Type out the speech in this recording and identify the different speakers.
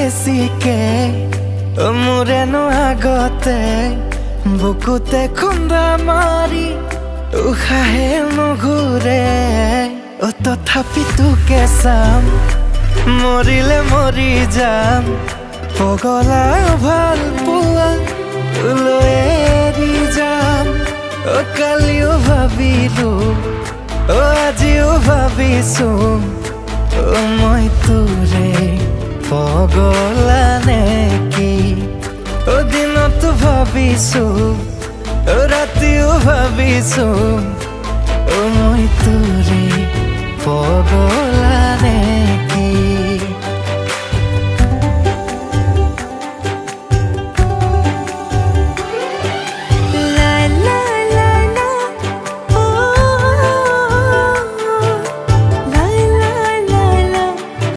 Speaker 1: বেছিকে মোৰেনো আগতে বুকুতে খুন্দা মাৰি উশাহে নুঘূৰে তথাপি তোকে চাম মৰিলে মৰি যাম পগলা ভাল পোৱা লৈ এৰি যাম কালিও ভাবিলো আজিও ভাবিছো মই তোৰে পগলা নেকি দিনতো ভাবিছো ৰাতিও ভাবিছো মই তোৰে পগলা